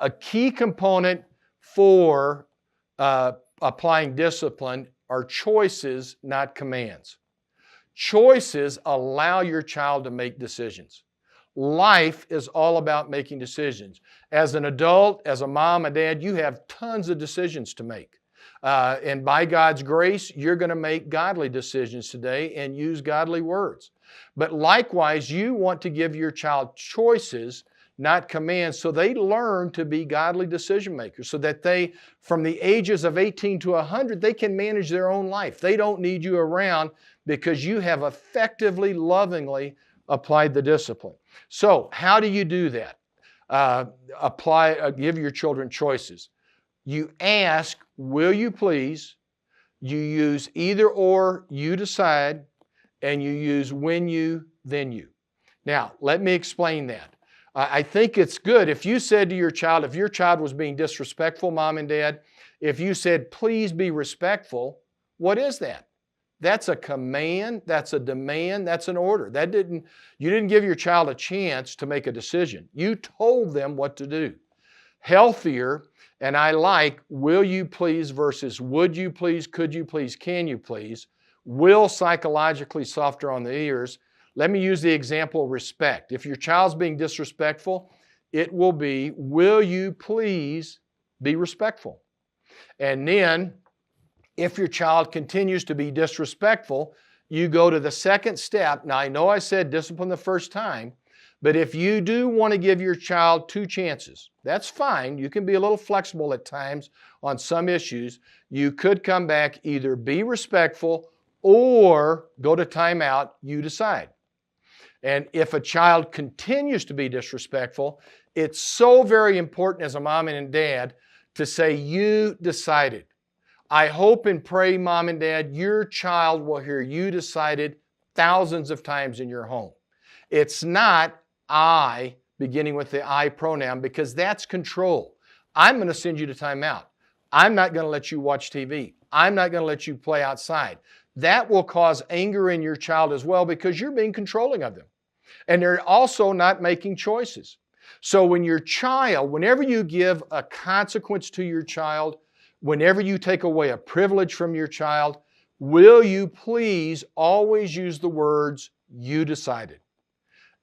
A key component for applying discipline are choices, not commands. Choices allow your child to make decisions. Life is all about making decisions. As an adult, as a mom and dad, you have tons of decisions to make. And by God's grace, you're going to make godly decisions today and use godly words. But likewise, you want to give your child choices, not commands, so they learn to be godly decision makers, so that they, from the ages of 18 to 100, they can manage their own life. They don't need you around because you have effectively, lovingly applied the discipline. So how do you do that? Give your children choices. You ask, will you please? You use either or, you decide, and you use when you, then you. Now, let me explain that. I think it's good if you said to your child, if your child was being disrespectful, mom and dad, if you said, please be respectful, what is that? That's a command, that's a demand, that's an order. You didn't give your child a chance to make a decision. You told them what to do. Healthier, and I like will you please versus would you please, could you please, can you please. Will psychologically softer on the ears. Let me use the example of respect. If your child's being disrespectful, it will be, will you please be respectful? And then, if your child continues to be disrespectful, you go to the second step. Now, I know I said discipline the first time, but if you do want to give your child 2 chances, that's fine. You can be a little flexible at times on some issues. You could come back, either be respectful or go to timeout, you decide. And if a child continues to be disrespectful, it's so very important as a mom and dad to say, you decided. I hope and pray, mom and dad, your child will hear you decided thousands of times in your home. It's not I, beginning with the I pronoun, because that's control. I'm going to send you to timeout. I'm not going to let you watch TV. I'm not going to let you play outside. That will cause anger in your child as well because you're being controlling of them. And they're also not making choices. So whenever you give a consequence to your child, whenever you take away a privilege from your child, will you please always use the words, you decided.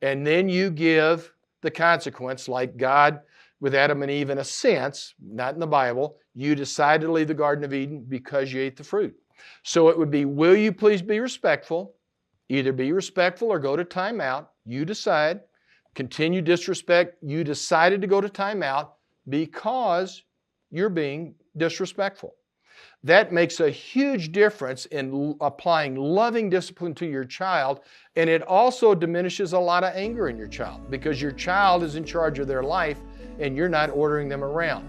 And then you give the consequence, like God with Adam and Eve in a sense, not in the Bible, you decided to leave the Garden of Eden because you ate the fruit. So it would be, will you please be respectful? Either be respectful or go to timeout. You decide. Continue disrespect. You decided to go to timeout because you're being disrespectful. That makes a huge difference in applying loving discipline to your child, and it also diminishes a lot of anger in your child because your child is in charge of their life and you're not ordering them around.